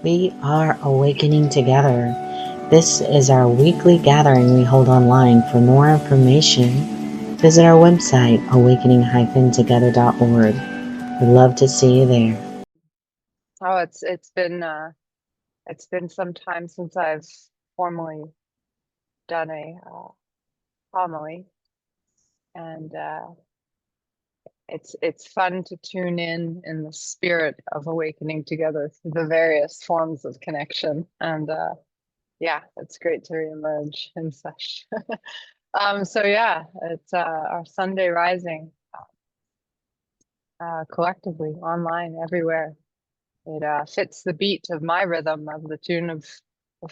We are awakening together. This is our weekly gathering we hold online. For more information, visit our website, awakening-together.org. We'd love to see you there. Oh, it's been some time since I've formally done a homily, and it's fun to tune in the spirit of awakening together through the various forms of connection, and yeah, it's great to reemerge in such. So yeah, it's our Sunday rising collectively online everywhere. It fits the beat of my rhythm of the tune of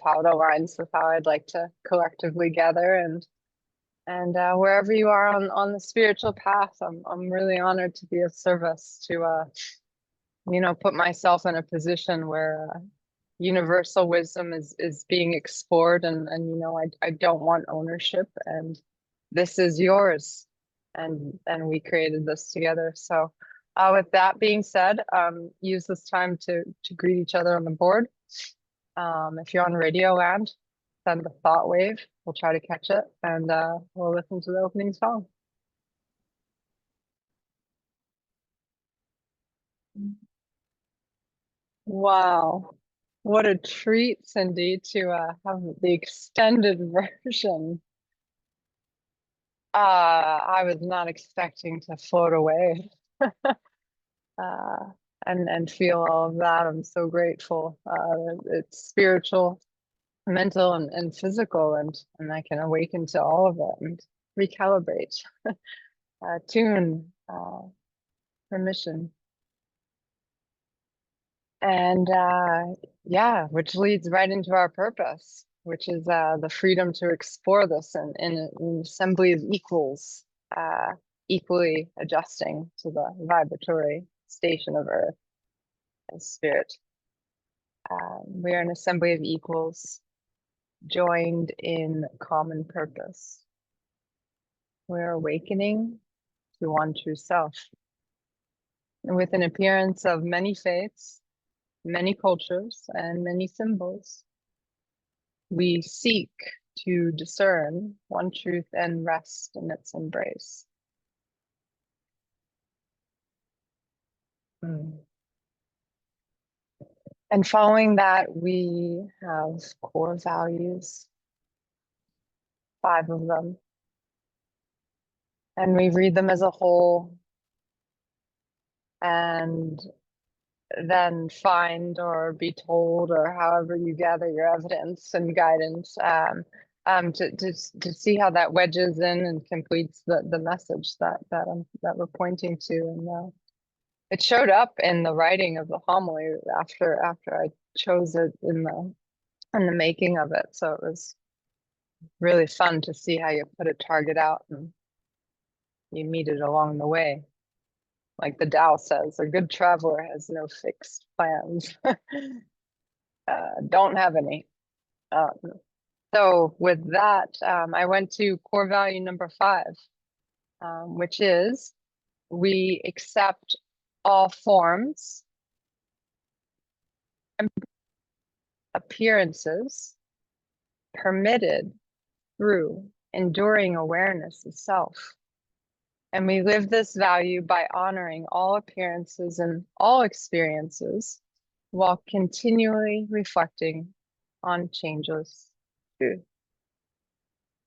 how it aligns with how I'd like to collectively gather, and wherever you are on the spiritual path, I'm really honored to be of service to put myself in a position where universal wisdom is being explored, and I don't want ownership, and this is yours, and we created this together. So with that being said, use this time to greet each other on the board. If you're on radio land, send a thought wave. We'll try to catch it, and we'll listen to the opening song. Wow, what a treat, Cindy, to have the extended version. I was not expecting to float away uh, and feel all of that. I'm so grateful. It's spiritual, mental, and physical, and I can awaken to all of it and recalibrate, tune, permission. And yeah, which leads right into our purpose, which is the freedom to explore this in an assembly of equals, equally adjusting to the vibratory station of Earth and spirit. We are an assembly of equals joined in common purpose. We're awakening to one true self. And with an appearance of many faiths, many cultures, and many symbols, we seek to discern one truth and rest in its embrace. And following that, we have core values, 5 of them. And we read them as a whole and then find or be told, or however you gather your evidence and guidance, to see how that wedges in and completes the message that we're pointing to. And it showed up in the writing of the homily after I chose it in the making of it. So it was really fun to see how you put a target out and you meet it along the way. Like the Tao says, a good traveler has no fixed plans. Don't have any. So with that, I went to core value number 5, which is we accept all forms and appearances permitted through enduring awareness of self. And we live this value by honoring all appearances and all experiences while continually reflecting on changeless truth.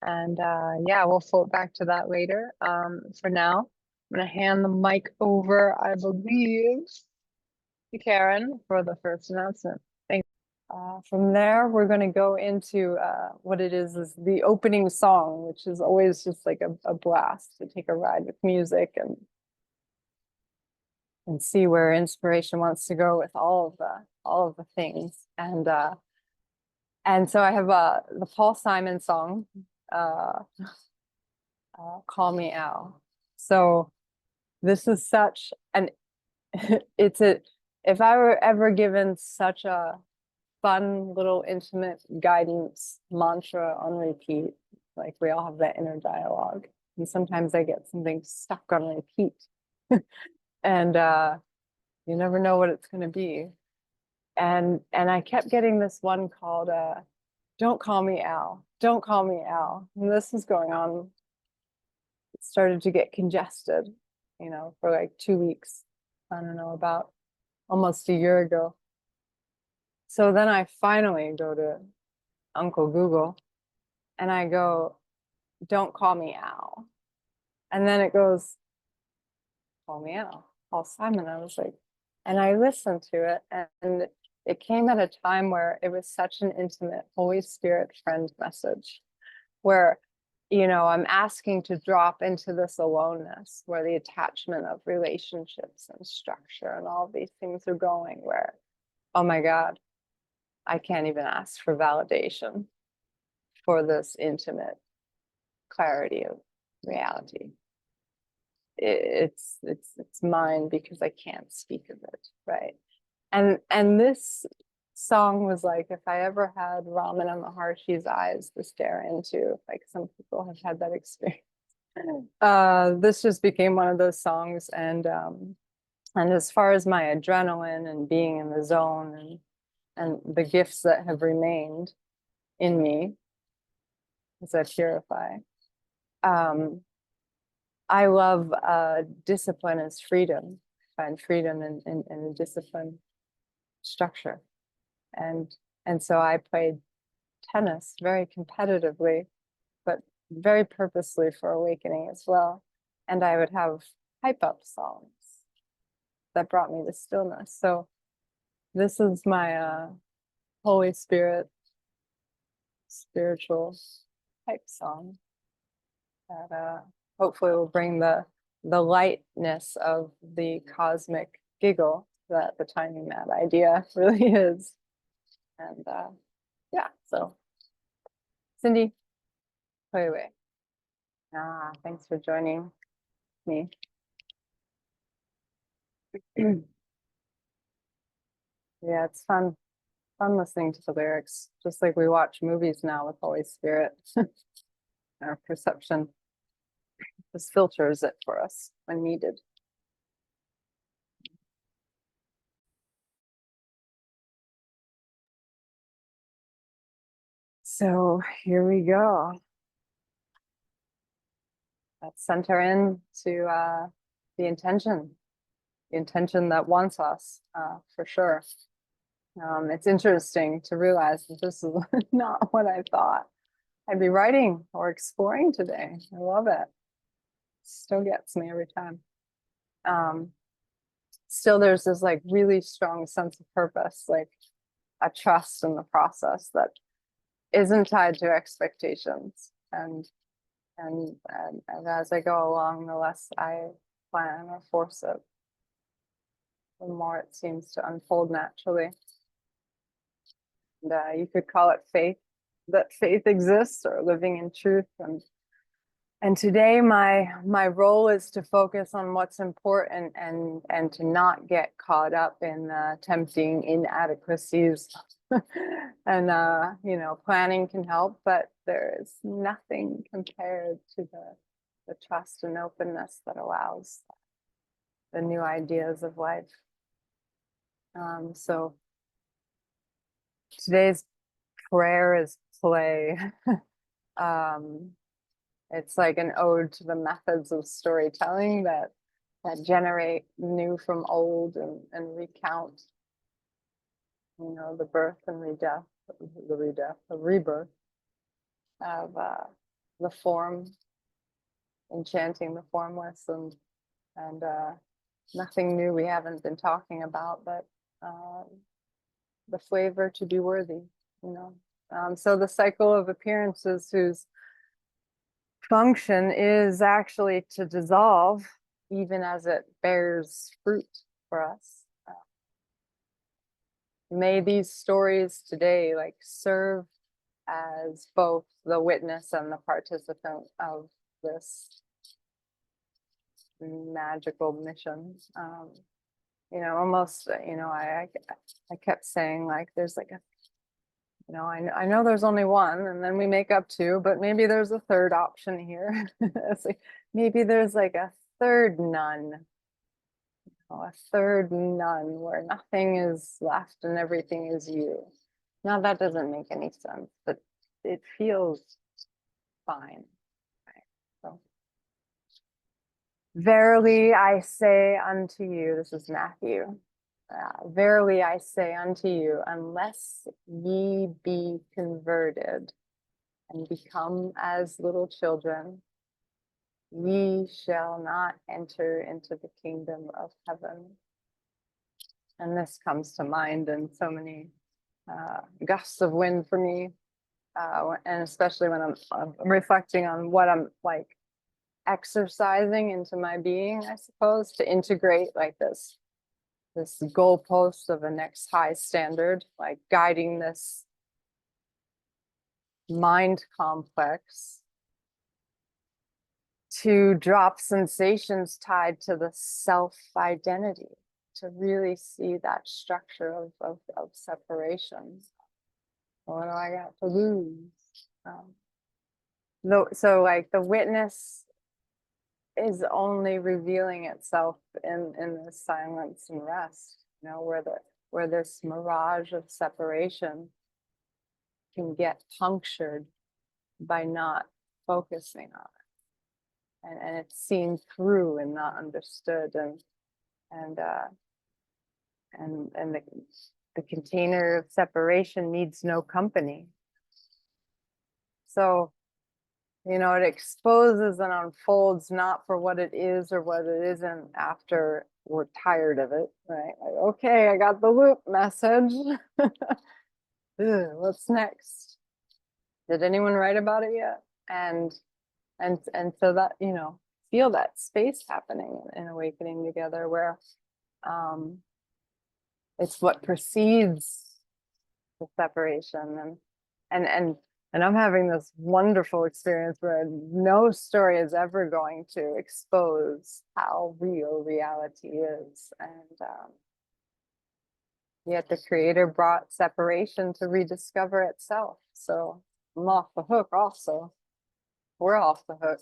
And yeah, we'll float back to that later. For now, I'm going to hand the mic over, I believe, to Karen for the first announcement. Thanks. From there, we're going to go into what it is the opening song, which is always just like a blast to take a ride with music and see where inspiration wants to go with all of the things. And so I have the Paul Simon song, Call Me Al. So this is such an if I were ever given such a fun little intimate guidance mantra on repeat, like we all have that inner dialogue, and sometimes I get something stuck on repeat and you never know what it's going to be. And I kept getting this one called "Don't Call Me Al, Don't Call Me Al." And this was going on. It started to get congested, for like 2 weeks. I don't know, about almost a year ago. So then I finally go to Uncle Google and I go, "Don't call me Al." And then it goes, "Call me Al, Paul Simon." I was like, and I listened to it, and it came at a time where it was such an intimate Holy Spirit friend message where, I'm asking to drop into this aloneness where the attachment of relationships and structure and all these things are going, where, oh my God, I can't even ask for validation for this intimate clarity of reality. It's mine because I can't speak of it, right? And this song was like, if I ever had Ramana Maharshi's eyes to stare into, like some people have had that experience. This just became one of those songs, and as far as my adrenaline and being in the zone and the gifts that have remained in me as I purify, I love discipline as freedom. Find freedom in a discipline structure, and so I played tennis very competitively, but very purposely for awakening as well. And I would have hype up songs that brought me to stillness. So this is my Holy Spirit spiritual hype song that hopefully will bring the lightness of the cosmic giggle that the tiny mad idea really is. And yeah, so Cindy, play away. Thanks for joining me. Yeah, it's fun listening to the lyrics, just like we watch movies now with Holy Spirit. Our perception just filters it for us when needed. So here we go. Let's center in to the intention that wants us, for sure. It's interesting to realize that this is not what I thought I'd be writing or exploring today. I love it. Still gets me every time. Still there's this like really strong sense of purpose, like a trust in the process that isn't tied to expectations. And as I go along, the less I plan or force it, the more it seems to unfold naturally. And you could call it faith, that faith exists, or living in truth. And today my role is to focus on what's important and to not get caught up in tempting inadequacies. And planning can help, but there is nothing compared to the trust and openness that allows the new ideas of life. So today's prayer is play. It's like an ode to the methods of storytelling that generate new from old and recount, the birth and the rebirth of the form, enchanting the formless, and nothing new we haven't been talking about, but the flavor to be worthy, so the cycle of appearances whose function is actually to dissolve even as it bears fruit for us. May these stories today serve as both the witness and the participant of this magical mission. Almost, I kept saying there's a I know there's only one, and then we make up two, but maybe there's a third option here. It's maybe there's a third none. a third none, where nothing is left and everything is you. Now that doesn't make any sense, but it feels fine. Right? So, verily I say unto you, this is Matthew. Verily I say unto you, unless ye be converted and become as little children, ye shall not enter into the kingdom of heaven. And this comes to mind in so many gusts of wind for me, and especially when I'm reflecting on what I'm like exercising into my being, I suppose, to integrate like this goalpost of a next high standard, like guiding this mind complex to drop sensations tied to the self identity, to really see that structure of separation. What do I got to lose? So like the witness is only revealing itself in the silence and rest, you know, where this mirage of separation can get punctured by not focusing on it. And it's seen through and not understood, and the container of separation needs no company. So, you know, it exposes and unfolds not for what it is or what it isn't after we're tired of it, right? Like, okay, I got the loop message. What's next? Did anyone write about it yet? And so that, you know, feel that space happening in awakening together, where it's what precedes the separation, and I'm having this wonderful experience where no story is ever going to expose how real reality is, and yet the creator brought separation to rediscover itself. So I'm off the hook also. We're off the hook.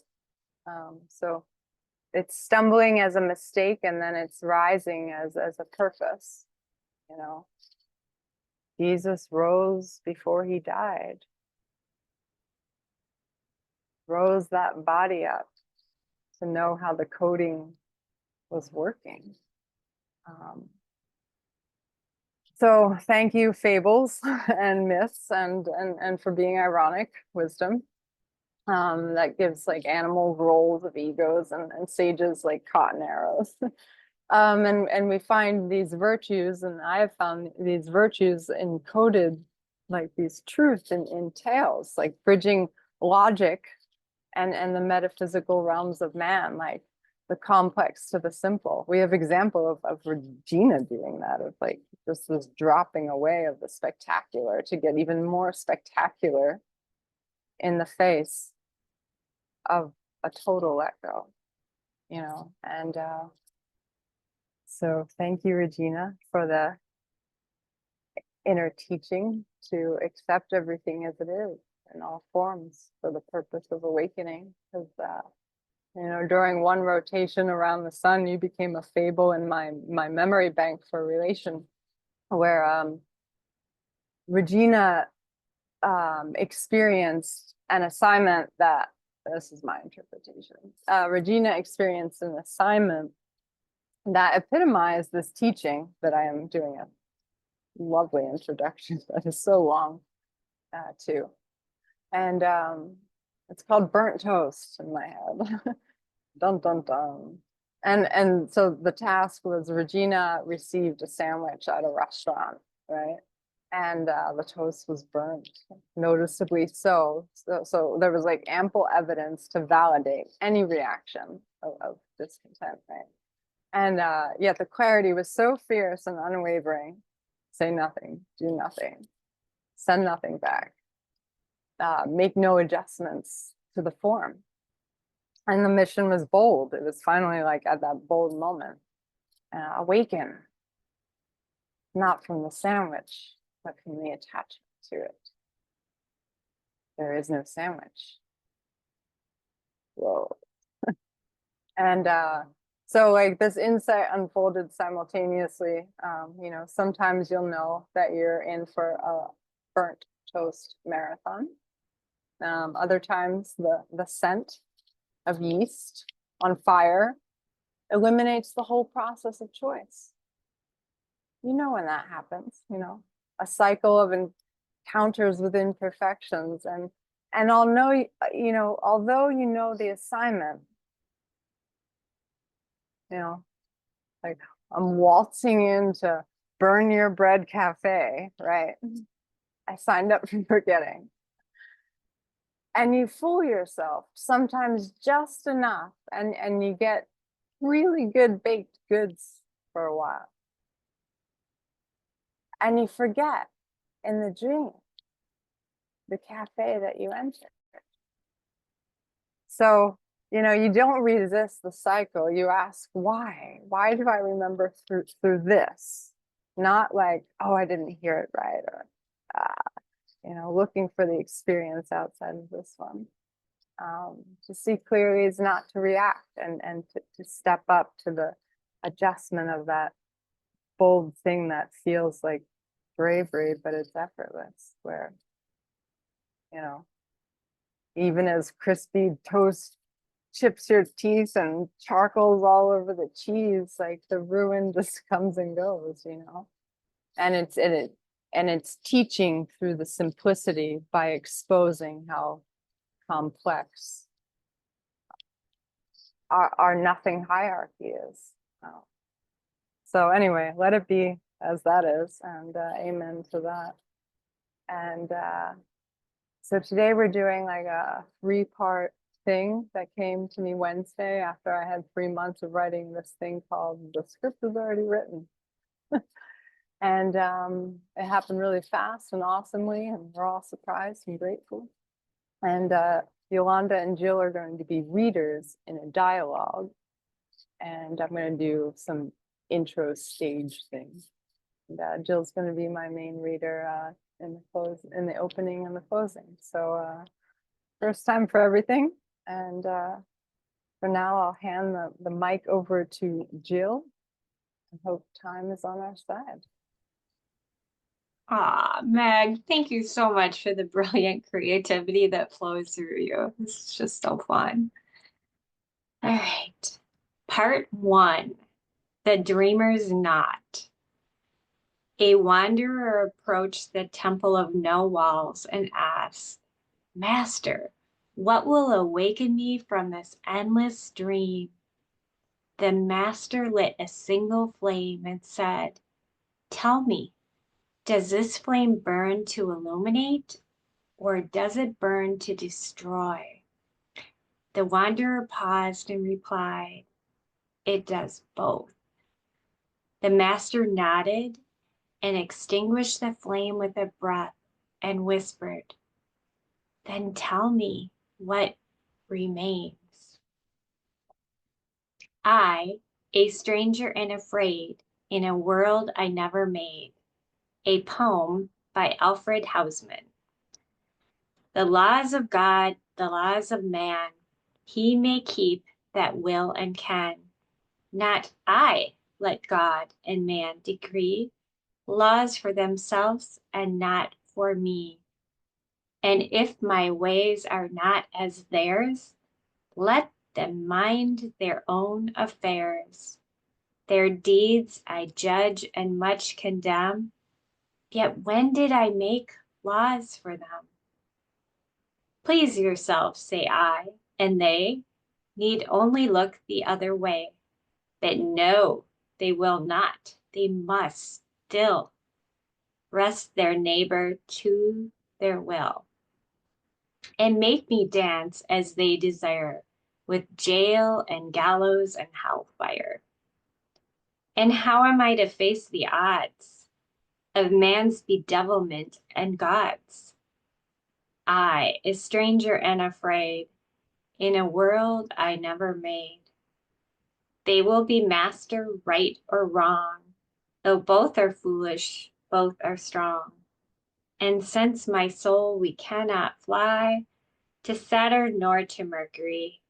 So it's stumbling as a mistake, and then it's rising as a purpose, you know. Jesus rose before he died, rose that body up to know how the coding was working. So thank you, fables and myths, and for being ironic wisdom. That gives like animals roles of egos, and sages like cotton arrows. And we find these virtues, and I have found these virtues encoded like these truths in tales, like bridging logic and the metaphysical realms of man, like the complex to the simple. We have example of Regina doing that, of like just this dropping away of the spectacular to get even more spectacular in the face of a total let go, you know. And so thank you, Regina, for the inner teaching to accept everything as it is in all forms for the purpose of awakening. Because you know, during one rotation around the sun, you became a fable in my memory bank for relation, where Regina experienced an assignment that, this is my interpretation, Regina experienced an assignment that epitomized this teaching that I am doing a lovely introduction that is so long to. And it's called Burnt Toast in my head. Dun, dun, dun. And so the task was Regina received a sandwich at a restaurant, right? And the toast was burnt, noticeably so. So there was like ample evidence to validate any reaction of discontent, right? And yet the clarity was so fierce and unwavering. Say nothing, do nothing, send nothing back, make no adjustments to the form. And the mission was bold. It was finally like at that bold moment, awaken, not from the sandwich, but from the attachment to it. There is no sandwich. Whoa. And So like this insight unfolded simultaneously. You know, sometimes you'll know that you're in for a burnt toast marathon. Other times the scent of yeast on fire eliminates the whole process of choice. You know when that happens, you know, a cycle of encounters with imperfections, and I'll know, you know, although you know the assignment, you know, like I'm waltzing into Burn Your Bread Cafe, right? I signed up for forgetting. And you fool yourself sometimes just enough, and you get really good baked goods for a while. And you forget in the dream the cafe that you entered. So, you know, you don't resist the cycle. You ask, why? Why do I remember through this? Not like, oh, I didn't hear it right, or you know, looking for the experience outside of this one. To see clearly is not to react, and to step up to the adjustment of that bold thing that feels like bravery, but it's effortless, where, you know, even as crispy toast chips your teeth and charcoals all over the cheese, like the ruin just comes and goes, you know. And it's teaching through the simplicity by exposing how complex our nothing hierarchy is. So anyway, let it be as that is, and amen to that. And so today we're doing like a 3-part thing that came to me Wednesday after I had 3 months of writing this thing called The Script Is Already Written. And it happened really fast and awesomely, and we're all surprised and grateful. And Yolanda and Jill are going to be readers in a dialogue, and I'm going to do some intro stage things. And Jill's going to be my main reader in the opening and the closing. So first time for everything. And for now, I'll hand the mic over to Jill. I hope time is on our side. Meg, thank you so much for the brilliant creativity that flows through you. This is just so fun. All right. Part 1, The Dreamer's Knot. A wanderer approached the temple of no walls and asked, Master, what will awaken me from this endless dream? The master lit a single flame and said, Tell me, does this flame burn to illuminate, or does it burn to destroy? The wanderer paused and replied, It does both. The master nodded and extinguished the flame with a breath and whispered, Then tell me what remains. I, a stranger and afraid, in a world I never made. A poem by Alfred Hausman. The laws of God, the laws of man, he may keep that will and can. Not I let God and man decree laws for themselves and not for me. And if my ways are not as theirs, let them mind their own affairs. Their deeds I judge and much condemn, yet when did I make laws for them? Please yourself, say I, and they need only look the other way. But no, they will not. They must still wrest their neighbor to their will, and make me dance as they desire, with jail and gallows and hellfire. And how am I to face the odds of man's bedevilment and God's? I, a stranger and afraid, in a world I never made. They will be master right or wrong, though both are foolish, both are strong. And since my soul we cannot fly to Saturn nor to Mercury,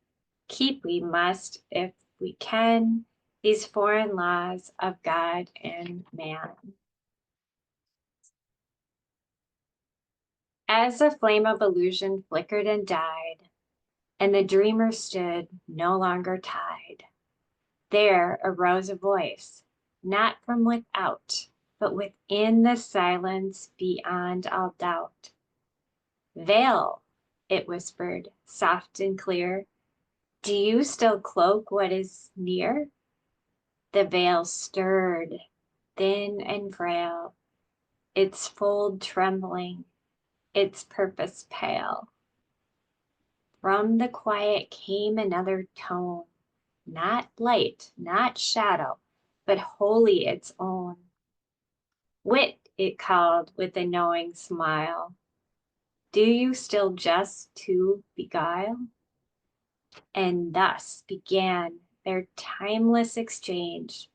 keep we must if we can, these foreign laws of God and man. As the flame of illusion flickered and died, and the dreamer stood no longer tied, there arose a voice, not from without, but within the silence beyond all doubt. Veil, it whispered, soft and clear, do you still cloak what is near? The veil stirred, thin and frail, its fold trembling, its purpose pale. From the quiet came another tone, not light, not shadow, but wholly its own. Wit, it called with a knowing smile. Do you still jest to beguile? And thus began their timeless exchange,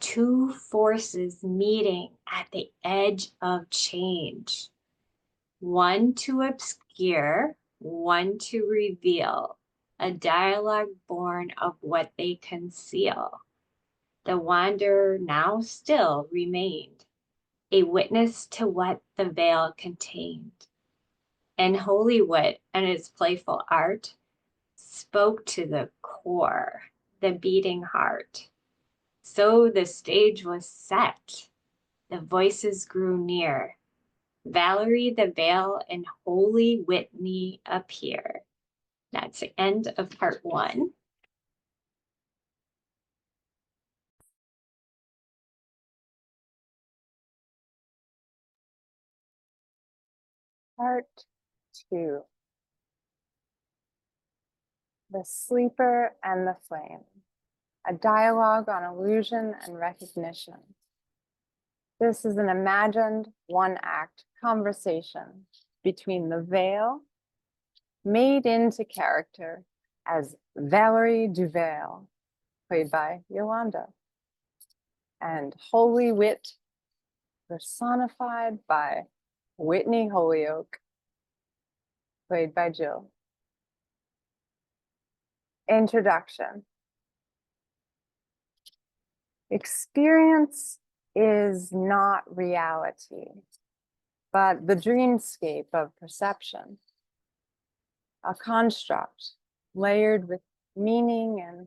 two forces meeting at the edge of change, one to obscure, one to reveal, a dialogue born of what they conceal. The wanderer now still remained, a witness to what the veil contained. And holy wit and its playful art spoke to the core, the beating heart. So the stage was set, the voices grew near. Valerie the Veil and Holy Whitney appear. That's the end of part 1. Part 2. The Sleeper and the Flame. A dialogue on illusion and recognition. This is an imagined one-act conversation between the veil, made into character as Valerie Duval, played by Yolanda, and Holy Wit, personified by Whitney Holyoke, played by Jill. Introduction. Experience is not reality, but the dreamscape of perception, a construct layered with meaning and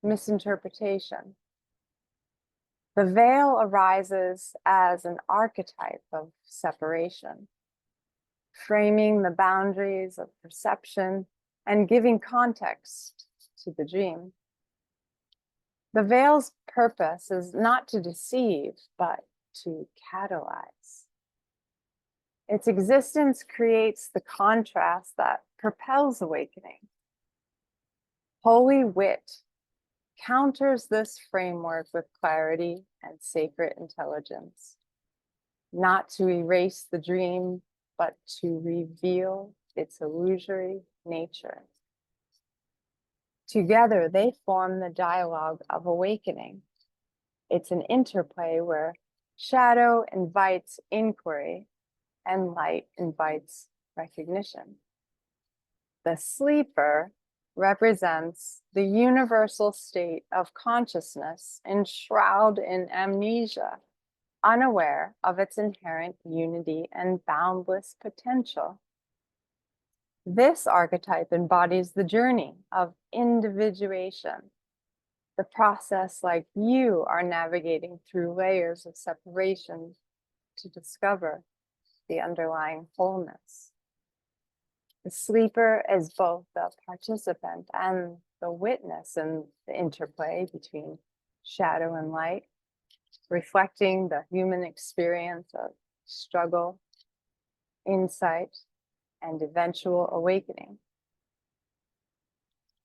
misinterpretation. The veil arises as an archetype of separation, framing the boundaries of perception and giving context to the dream. The veil's purpose is not to deceive, but to catalyze. Its existence creates the contrast that propels awakening. Holy Wit counters this framework with clarity and sacred intelligence, not to erase the dream, but to reveal its illusory nature. Together, they form the dialogue of awakening. It's an interplay where shadow invites inquiry and light invites recognition. The sleeper represents the universal state of consciousness enshrouded in amnesia, unaware of its inherent unity and boundless potential. This archetype embodies the journey of individuation, the process like you are navigating through layers of separation to discover the underlying wholeness. The sleeper is both the participant and the witness in the interplay between shadow and light, reflecting the human experience of struggle, insight, and eventual awakening.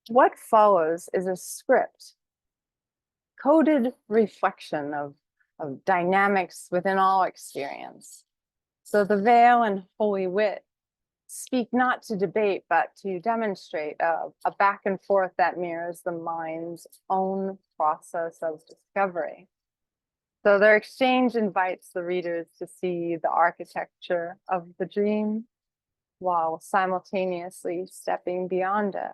What follows is a script, coded reflection of dynamics within all experience. So the veil and holy wit speak not to debate, but to demonstrate a back and forth that mirrors the mind's own process of discovery. So their exchange invites the readers to see the architecture of the dream while simultaneously stepping beyond it.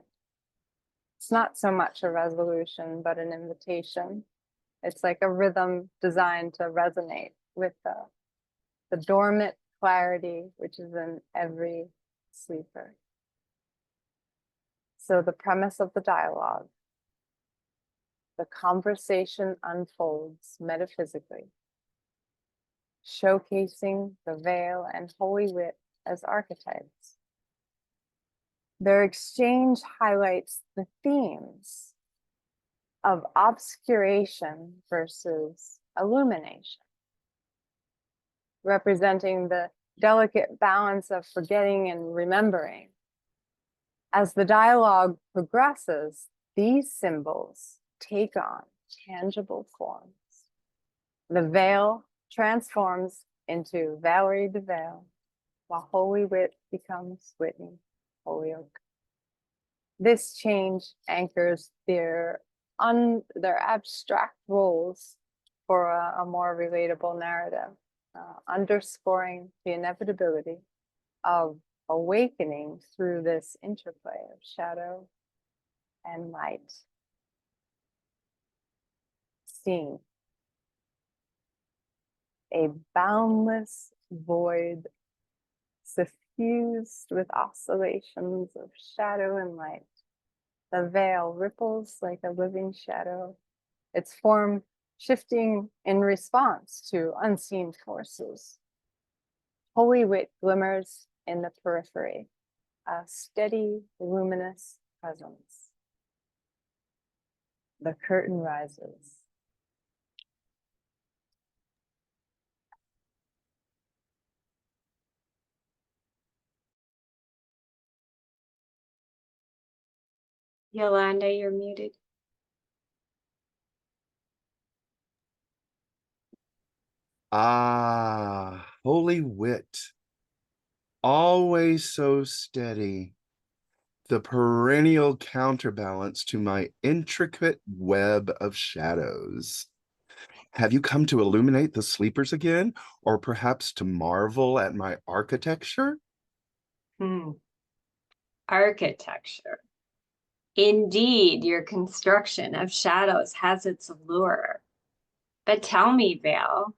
It's not so much a resolution, but an invitation. It's like a rhythm designed to resonate with the dormant clarity, which is in every sleeper. So the premise of the dialogue, the conversation unfolds metaphysically, showcasing the veil and holy wit as archetypes. Their exchange highlights the themes of obscuration versus illumination, representing the delicate balance of forgetting and remembering. As the dialogue progresses, these symbols take on tangible forms. The veil transforms into Valerie the Veil, while Holy Wit becomes Whitney Holyoke. This change anchors their abstract roles for a more relatable narrative, underscoring the inevitability of awakening through this interplay of shadow and light. Scene: a boundless void suffused with oscillations of shadow and light. The veil ripples like a living shadow, its form shifting in response to unseen forces. Holy Wit glimmers in the periphery, a steady, luminous presence. The curtain rises. Yolanda, you're muted. Ah, holy wit, always so steady, the perennial counterbalance to my intricate web of shadows. Have you come to illuminate the sleepers again, or perhaps to marvel at my architecture? Architecture. Indeed, your construction of shadows has its allure. But tell me, Vale,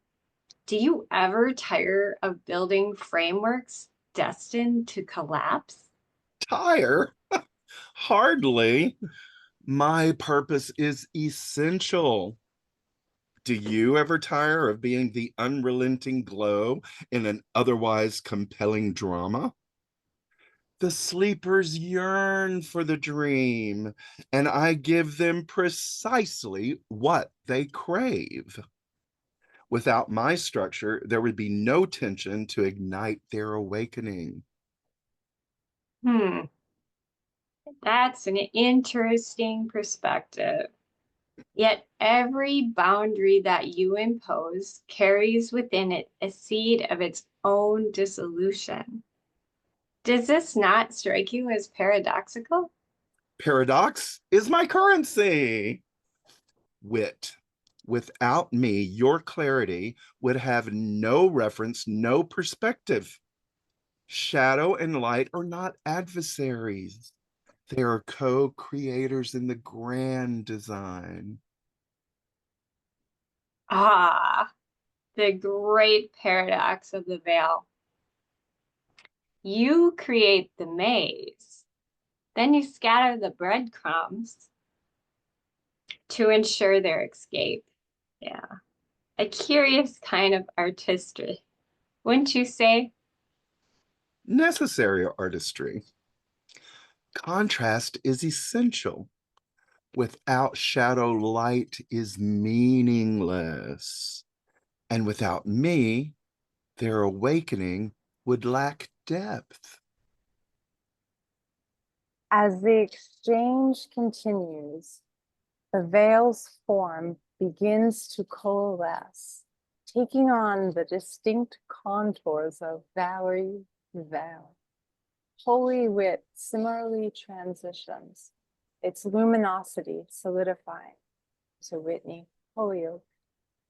do you ever tire of building frameworks destined to collapse? Tire? Hardly. My purpose is essential. Do you ever tire of being the unrelenting glow in an otherwise compelling drama? The sleepers yearn for the dream, and I give them precisely what they crave. Without my structure, there would be no tension to ignite their awakening. That's an interesting perspective. Yet every boundary that you impose carries within it a seed of its own dissolution. Does this not strike you as paradoxical? Paradox is my currency. Wit. Without me, your clarity would have no reference, no perspective. Shadow and light are not adversaries. They are co-creators in the grand design. Ah, the great paradox of the veil. You create the maze, then you scatter the breadcrumbs to ensure their escape. Yeah, a curious kind of artistry, wouldn't you say? Necessary artistry. Contrast is essential. Without shadow, light is meaningless. And without me, their awakening would lack depth. As the exchange continues, the veil's form begins to coalesce, taking on the distinct contours of Valerie the Veil. Holy Wit similarly transitions, its luminosity solidifying to Whitney Holyoke,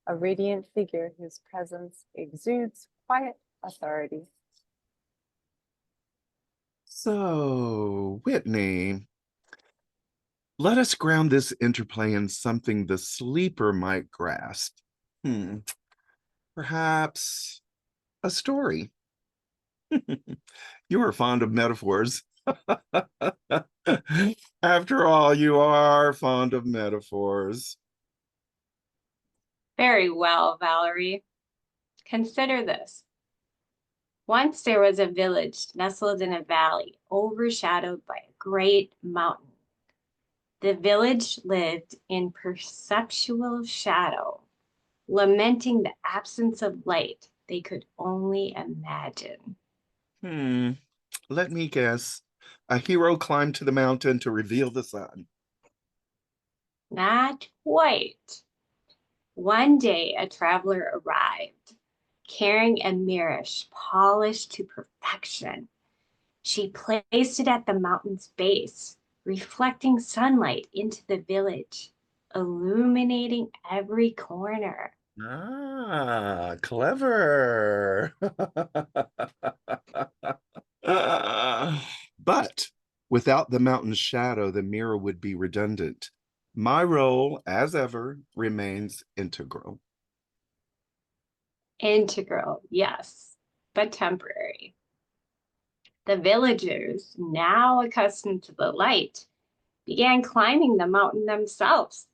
a radiant figure whose presence exudes quiet authority. So, Whitney, Let us ground this interplay in something the sleeper might grasp. Perhaps a story. You are fond of metaphors. After all, you are fond of metaphors. Very well, Valerie. Consider this. Once there was a village nestled in a valley overshadowed by a great mountain. The village lived in perpetual shadow, lamenting the absence of light they could only imagine. Let me guess. A hero climbed to the mountain to reveal the sun. Not quite. One day a traveler arrived, carrying a mirror polished to perfection. She placed it at the mountain's base, reflecting sunlight into the village, illuminating every corner. Ah, clever. But without the mountain's shadow, the mirror would be redundant. My role, as ever, remains integral. Integral, yes, but temporary. The villagers, now accustomed to the light, began climbing the mountain themselves.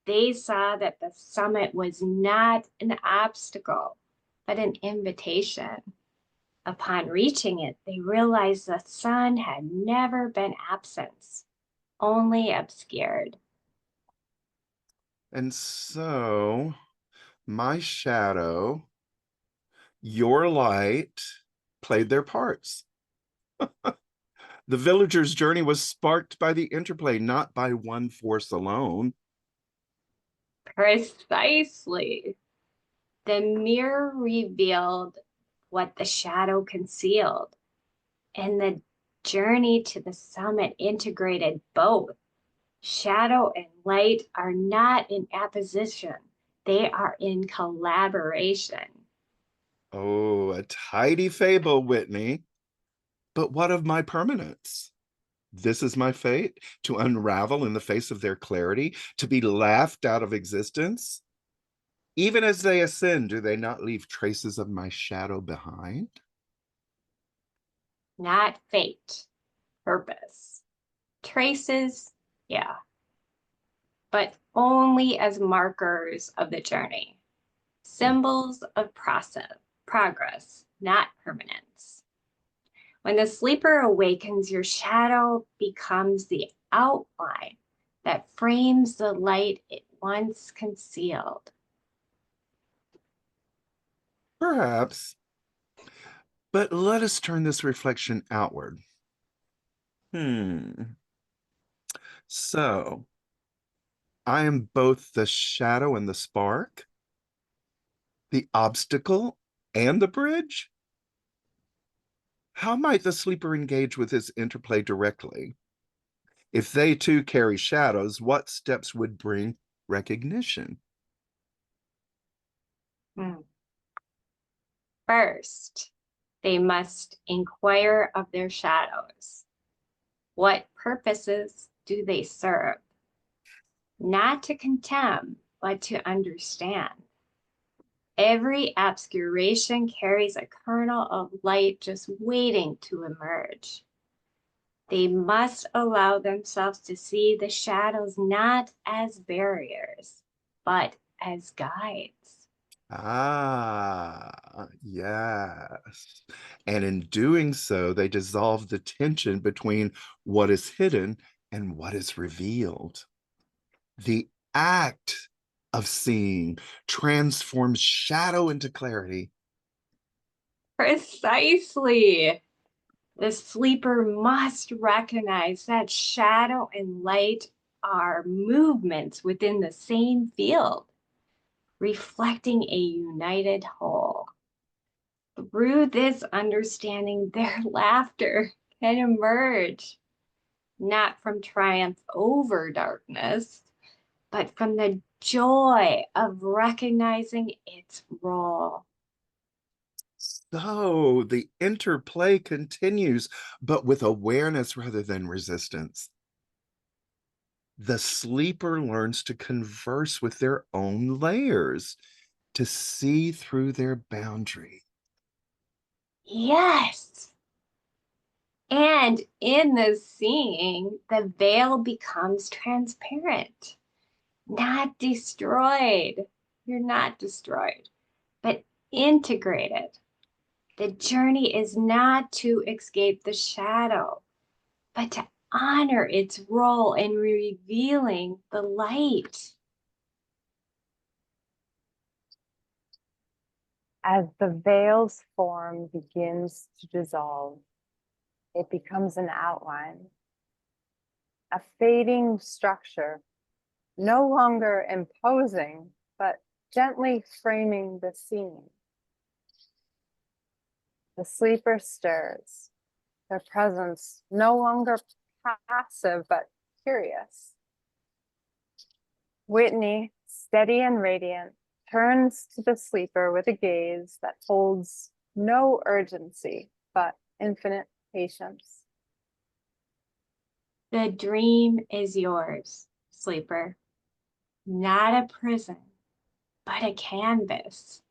They saw that the summit was not an obstacle, but an invitation. Upon reaching it, they realized the sun had never been absent, only obscured. And so, my shadow, your light, played their parts. The villagers' journey was sparked by the interplay, not by one force alone. Precisely. The mirror revealed what the shadow concealed, and the journey to the summit integrated both. Shadow and light are not in opposition, they are in collaboration. Oh, a tidy fable, Whitney. But what of my permanence? This is my fate, to unravel in the face of their clarity, to be laughed out of existence. Even as they ascend, do they not leave traces of my shadow behind? Not fate, purpose. Traces, yeah, but only as markers of the journey. Symbols of progress, not permanence. When the sleeper awakens, your shadow becomes the outline that frames the light it once concealed. Perhaps. But let us turn this reflection outward. So, I am both the shadow and the spark, the obstacle and the bridge. How might the sleeper engage with this interplay directly? If they too carry shadows, what steps would bring recognition? First, they must inquire of their shadows. What purposes do they serve? Not to condemn, but to understand. Every obscuration carries a kernel of light just waiting to emerge. They must allow themselves to see the shadows not as barriers, but as guides. Ah, yes. And in doing so, they dissolve the tension between what is hidden and what is revealed. The act of seeing transforms shadow into clarity. Precisely. The sleeper must recognize that shadow and light are movements within the same field, reflecting a united whole. Through this understanding, their laughter can emerge, not from triumph over darkness, but from the joy of recognizing its role. So the interplay continues, but with awareness rather than resistance. The sleeper learns to converse with their own layers, to see through their boundary. Yes. And in the seeing, the veil becomes transparent, not destroyed. You're not destroyed, but integrated. The journey is not to escape the shadow, but to honor its role in revealing the light. As the veil's form begins to dissolve, it becomes an outline, a fading structure, no longer imposing, but gently framing the scene. The sleeper stirs, their presence no longer passive, but curious. Whitney, steady and radiant, turns to the sleeper with a gaze that holds no urgency, but infinite patience. The dream is yours, sleeper. Not a prison, but a canvas.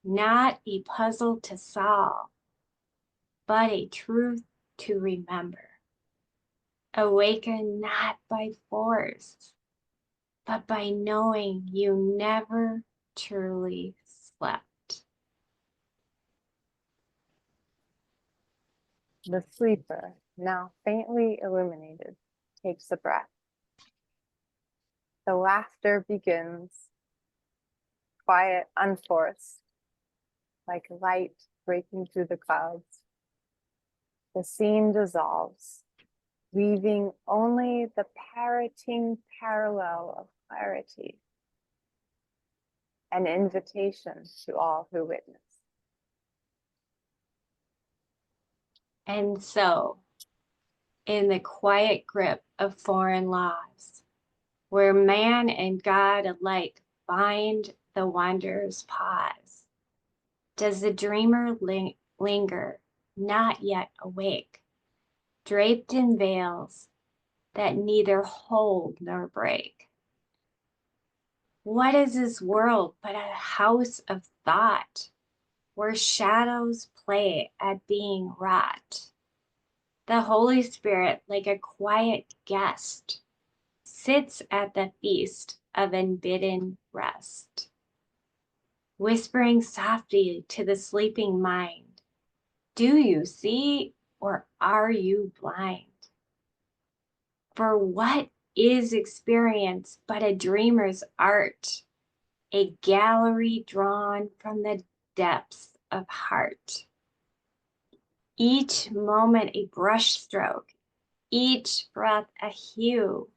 Not a puzzle to solve, but a truth to remember. Awaken not by force, but by knowing you never truly slept. The sleeper, now faintly illuminated, takes a breath. The laughter begins, quiet, unforced, like light breaking through the clouds. The scene dissolves, leaving only the parroting parallel of clarity, an invitation to all who witness. And so, in the quiet grip of foreign laws, where man and God alike bind the wanderer's pause, does the dreamer linger, not yet awake, draped in veils that neither hold nor break? What is this world but a house of thought, where shadows play at being wrought? The Holy Spirit, like a quiet guest, sits at the feast of unbidden rest, whispering softly to the sleeping mind, do you see, or are you blind? For what is experience but a dreamer's art, a gallery drawn from the depths of heart? Each moment a brushstroke, each breath a hue,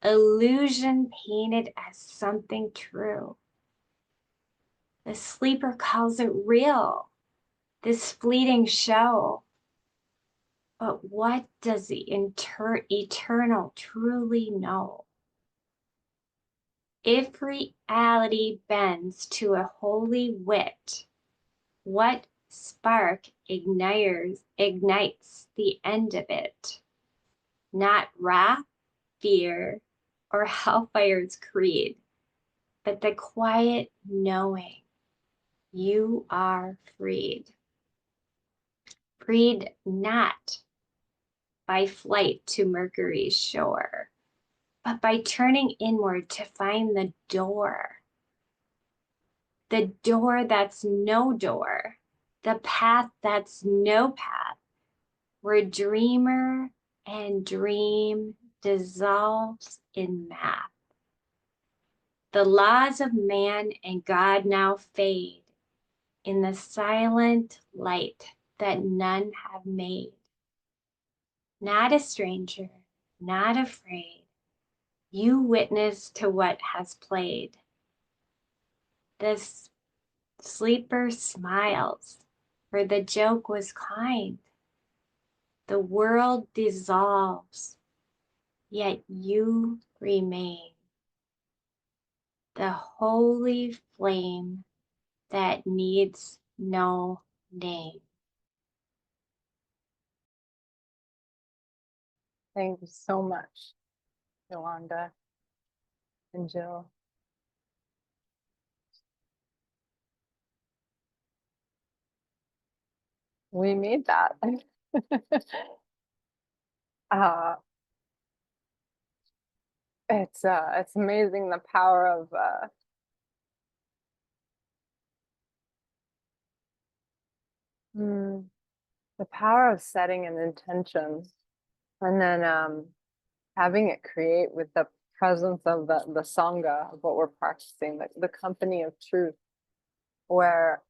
illusion painted as something true. The sleeper calls it real, this fleeting show. But what does the eternal truly know? If reality bends to a holy wit, what spark ignites the end of it? Not wrath, fear, or hellfire's creed, but the quiet knowing you are freed. Freed not by flight to Mercury's shore, but by turning inward to find the door that's no door, the path that's no path, where dreamer and dream dissolves in math. The laws of man and God now fade in the silent light that none have made. Not a stranger, not afraid, you witness to what has played. The sleeper smiles, for the joke was kind. The world dissolves, yet you remain. The holy flame that needs no name. Thank you so much. Yolanda and Jill. We made that. uh, it's amazing the power of the power of setting an intention and then having it create with the presence of the sangha of what we're practicing, the company of truth, where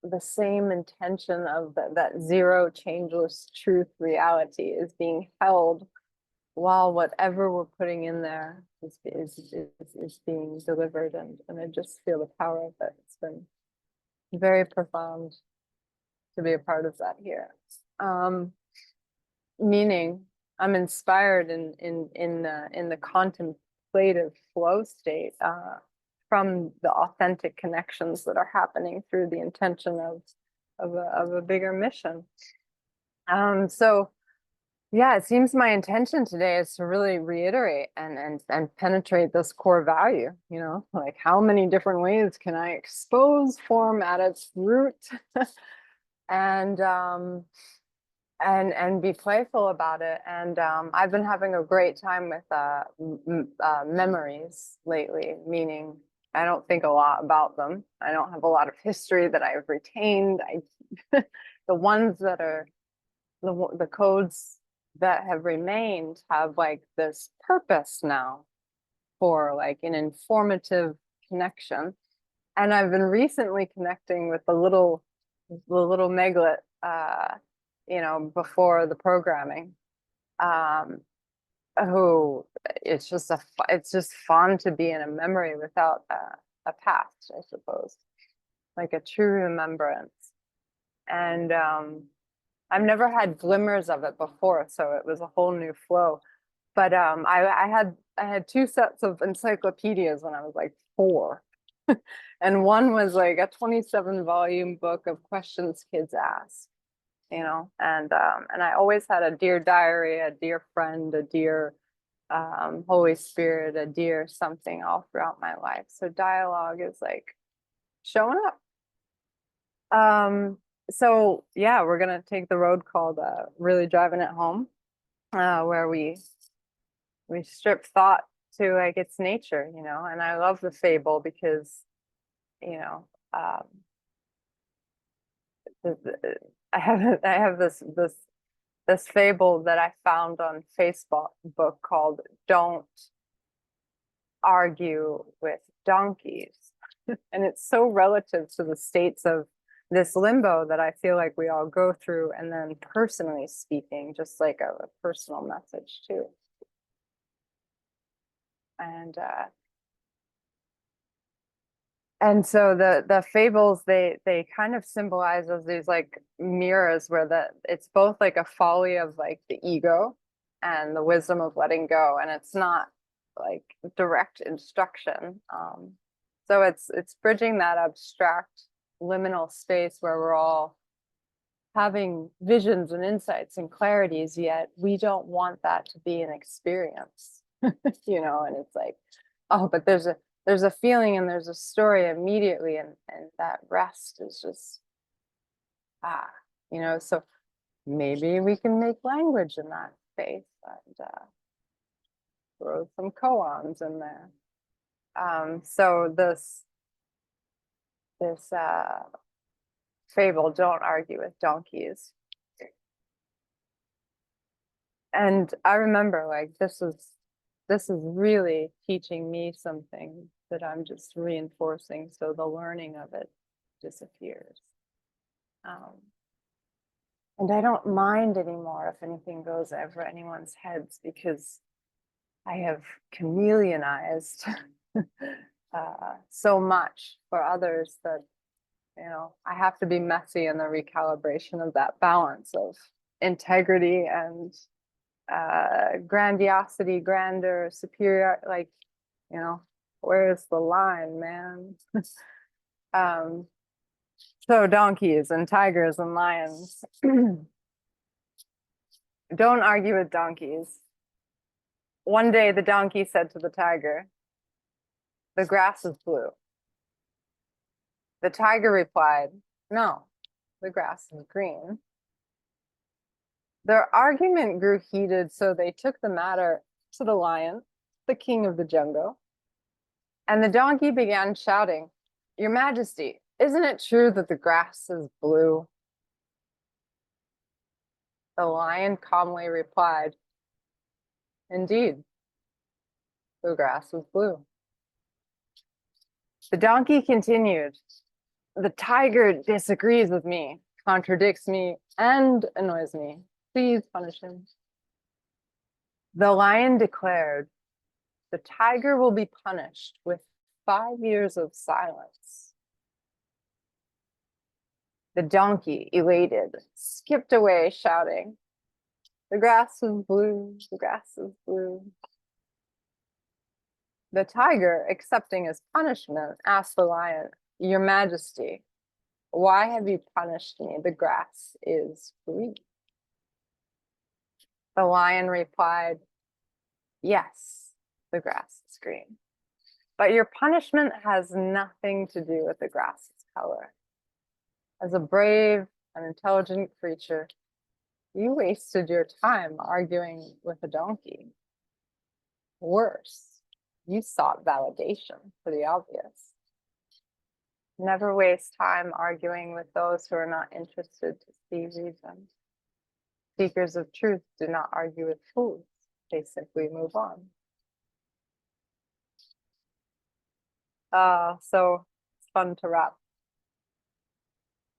the same intention of that zero changeless truth reality is being held while whatever we're putting in there is being delivered, and I just feel the power of it. It's been very profound to be a part of that here. Meaning I'm inspired in the contemplative flow state from the authentic connections that are happening through the intention of a bigger mission. So yeah, it seems my intention today is to really reiterate and penetrate this core value, you know, like how many different ways can I expose form at its root and be playful about it. And I've been having a great time with memories lately, meaning I don't think a lot about them. I don't have a lot of history that I've retained. The ones that are the codes that have remained have like this purpose now for like an informative connection. And I've been recently connecting with the little Meglet, you know, before the programming, who it's just fun to be in a memory without a past, I suppose, like a true remembrance. And I've never had glimmers of it before, so it was a whole new flow. But I had two sets of encyclopedias when I was like 4. And one was like a 27 volume book of questions kids ask, you know, and I always had a dear diary, a dear friend, a dear Holy Spirit, a dear something all throughout my life. So dialogue is like showing up. So yeah, we're gonna take the road called really driving it home, where we strip thought to like its nature, you know. And I love the fable because, you know, I have this fable that I found on Facebook book called "Don't Argue with Donkeys," and it's so relative to the states of this limbo that I feel like we all go through, and then personally speaking, just like a personal message too. And so the fables, they kind of symbolize as these like mirrors where it's both like a folly of like the ego and the wisdom of letting go, and it's not like direct instruction. So it's bridging that abstract liminal space where we're all having visions and insights and clarities, yet we don't want that to be an experience, you know. And it's like, oh, but there's a feeling and there's a story immediately, and that rest is just you know. So maybe we can make language in that space and throw some koans in there. So this fable, "Don't Argue with Donkeys," and I remember like this is really teaching me something that I'm just reinforcing, so the learning of it disappears. And I don't mind anymore if anything goes over anyone's heads, because I have chameleonized so much for others that, you know, I have to be messy in the recalibration of that balance of integrity and grandiosity, grandeur, superior, like, you know, where's the line, man? So donkeys and tigers and lions. Don't argue with donkeys. One day the donkey said to the tiger, "The grass is blue." The tiger replied, "No, the grass is green." Their argument grew heated, so they took the matter to the lion, the king of the jungle. And the donkey began shouting, "Your Majesty, isn't it true that the grass is blue?" The lion calmly replied, "Indeed, the grass is blue." The donkey continued, "The tiger disagrees with me, contradicts me, and annoys me. Please punish him." The lion declared, "The tiger will be punished with 5 years of silence." The donkey, elated, skipped away, shouting, "The grass is blue, the grass is blue." The tiger, accepting his punishment, asked the lion, "Your Majesty, why have you punished me? The grass is green." The lion replied, "Yes, the grass is green, but your punishment has nothing to do with the grass's color. As a brave and intelligent creature, you wasted your time arguing with a donkey. Worse, you sought validation for the obvious. Never waste time arguing with those who are not interested to see reason. Seekers of truth do not argue with fools. They simply move on." So it's fun to wrap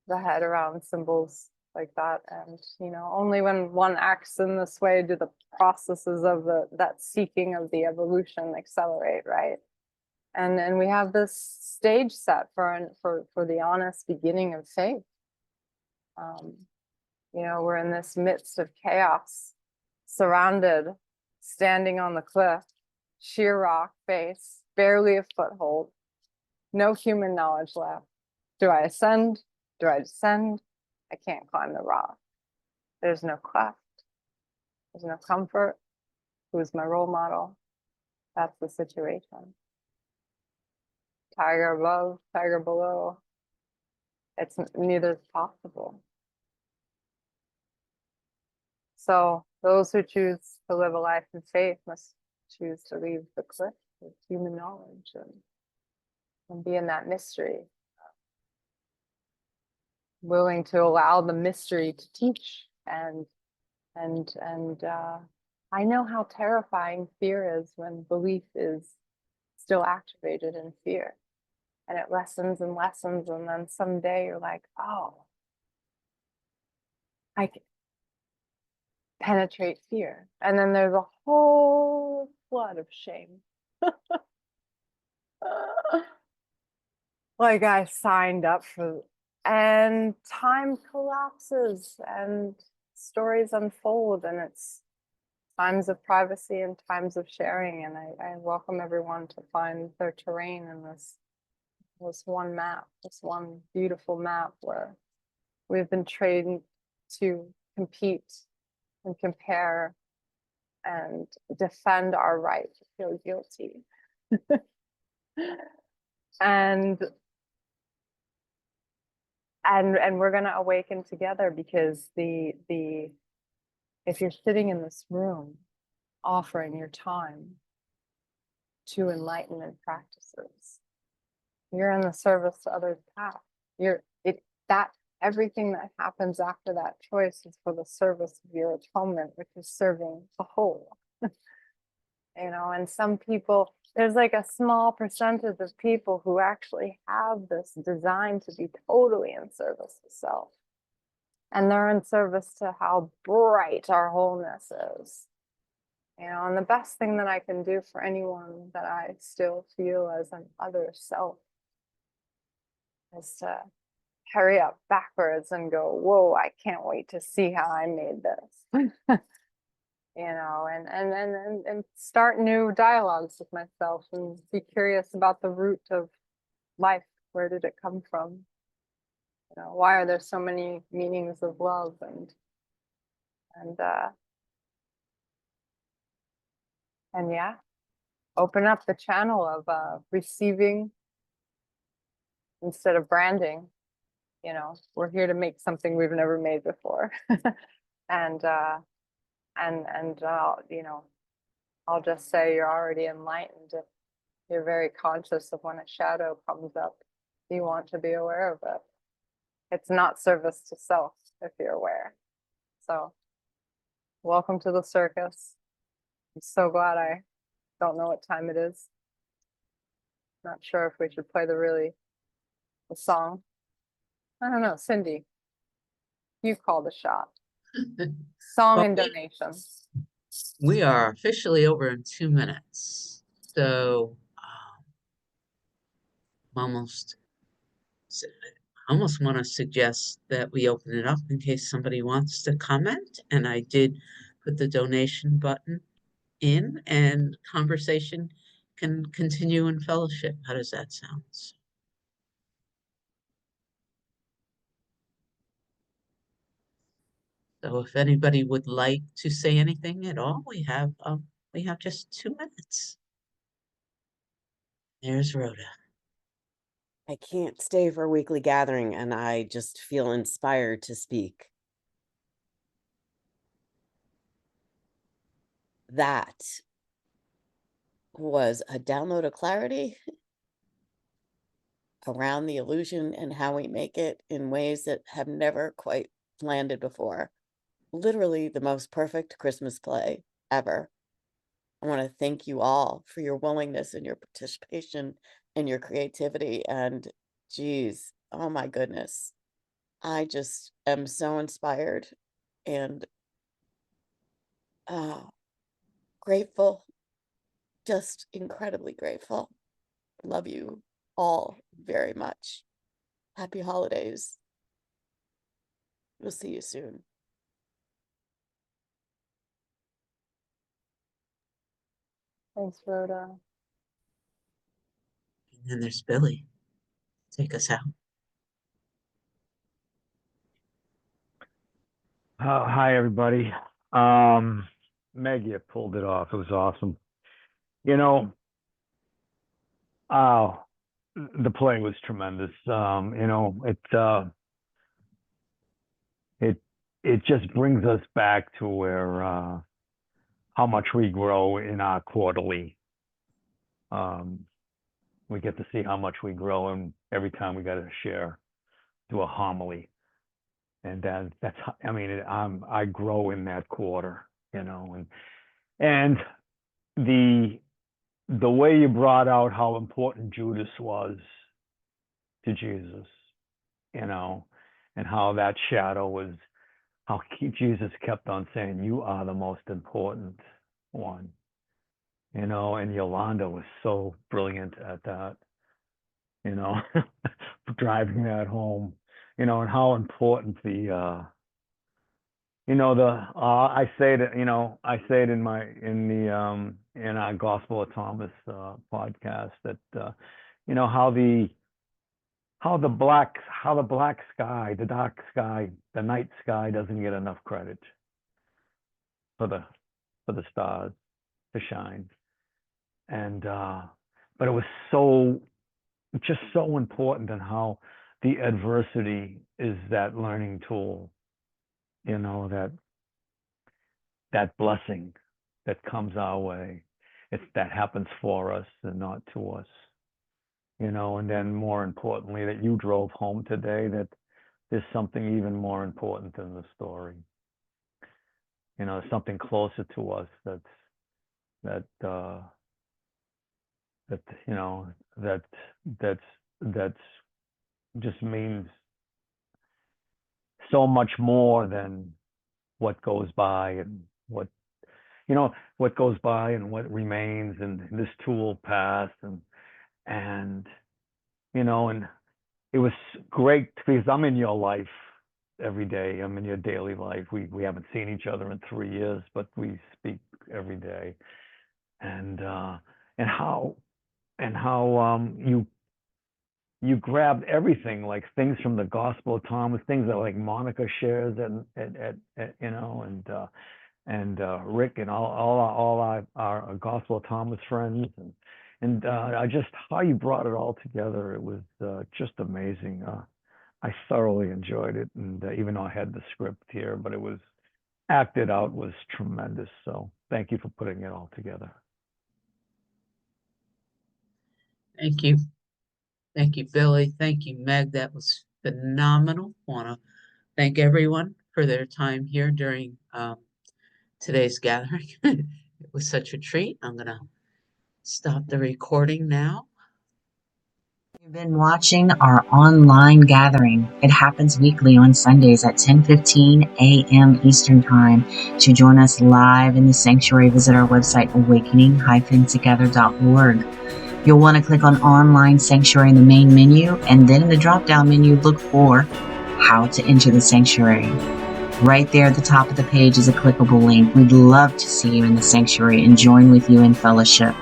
the head around symbols like that. And, only when one acts in this way do the processes of that seeking of the evolution accelerate, right? And we have this stage set for the honest beginning of faith. We're in this midst of chaos, surrounded, standing on the cliff, sheer rock face, barely a foothold, no human knowledge left. Do I ascend? Do I descend? I can't climb the rock. There's no cleft. There's no comfort. Who's my role model? That's the situation. Tiger above, tiger below. It's neither is possible. So those who choose to live a life in faith must choose to leave the cliff with human knowledge and be in that mystery, willing to allow the mystery to teach. And I know how terrifying fear is when belief is still activated in fear, and it lessens and lessens, and then someday you're like, oh, I can penetrate fear, and then there's a whole flood of shame. Like I signed up for, and time collapses and stories unfold, and it's times of privacy and times of sharing. And I welcome everyone to find their terrain in this one map, this one beautiful map where we've been trained to compete and compare and defend our right to feel guilty. and we're going to awaken together, because if you're sitting in this room offering your time to enlightenment practices, you're in the service to others' path. Everything that happens after that choice is for the service of your atonement, which is serving the whole. And some people, there's like a small percentage of people who actually have this design to be totally in service of self. And they're in service to how bright our wholeness is. And the best thing that I can do for anyone that I still feel as an other self is to hurry up backwards and go, whoa, I can't wait to see how I made this. And start new dialogues with myself and be curious about the root of life. Where did it come from? Why are there so many meanings of love? And And yeah, open up the channel of receiving instead of branding. You know, we're here to make something we've never made before. And you know, I'll just say you're already enlightened if you're very conscious of when a shadow comes up. You want to be aware of it. It's not service to self if you're aware. So welcome to the circus. I'm so glad I don't know what time it is. Not sure if we should play the song. I don't know, Cindy, you call the shot. Song Well, and donation. we are officially over in 2 minutes. So I almost want to suggest that we open it up in case somebody wants to comment. And I did put the donation button in, and conversation can continue in fellowship. How does that sound? So if anybody would like to say anything at all, we have just 2 minutes. There's Rhoda. I can't stay for a weekly gathering, and I just feel inspired to speak. That was a download of clarity around the illusion and how we make it in ways that have never quite landed before. Literally the most perfect Christmas play ever. I want to thank you all for your willingness and your participation and your creativity. And geez, oh my goodness. I just am so inspired and grateful, just incredibly grateful. Love you all very much. Happy holidays. We'll see you soon. Thanks, Rhoda. And then there's Billy. Take us out. Hi, everybody. Meg, you pulled it off. It was awesome. You know, the play was tremendous. You know, it just brings us back to where how much we grow in our quarterly. We get to see how much we grow, and every time we got to share, do a homily, and that's I mean, I grow in that quarter, you know, and the way you brought out how important Judas was to Jesus, you know, and how that shadow was, how Jesus kept on saying, you are the most important one, you know, and Yolanda was so brilliant at that, you know, driving that home, you know, and how important the, you know, I say it, you know, I say it in our Gospel of Thomas podcast that, you know, how the black sky, the dark sky, the night sky doesn't get enough credit for the stars to shine. And, but it was just so important, and how the adversity is that learning tool, you know, that blessing that comes our way. That happens for us and not to us, you know. And then more importantly, that you drove home today, that there's something even more important than the story, you know, something closer to us that you know, that's just means so much more than what goes by, and what, you know, what goes by and what remains, and this too will pass, and you know. And it was great because I'm in your life every day. I'm in your daily life. We haven't seen each other in 3 years, but we speak every day. And how you grabbed everything, like things from the Gospel of Thomas, things that like Monica shares, and you know, and Rick and all our Gospel of Thomas friends, and I just how you brought it all together. It was just amazing. I thoroughly enjoyed it, and even though I had the script here, but it was acted out was tremendous. So thank you for putting it all together. Thank you. Thank you, Billy. Thank you, Meg. That was phenomenal. Want to thank everyone for their time here during today's gathering. It was such a treat. I'm going to stop the recording now. You've been watching our online gathering. It happens weekly on Sundays at 10:15 a.m. Eastern Time. To join us live in the sanctuary, visit our website, awakening-together.org. You'll want to click on Online Sanctuary in the main menu, and then in the drop-down menu, look for How to Enter the Sanctuary. Right there at the top of the page is a clickable link. We'd love to see you in the sanctuary and join with you in fellowship.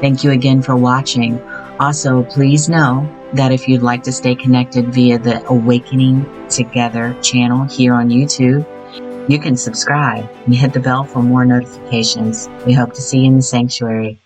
Thank you again for watching. Also, please know that if you'd like to stay connected via the Awakening Together channel here on YouTube, you can subscribe and hit the bell for more notifications. We hope to see you in the sanctuary.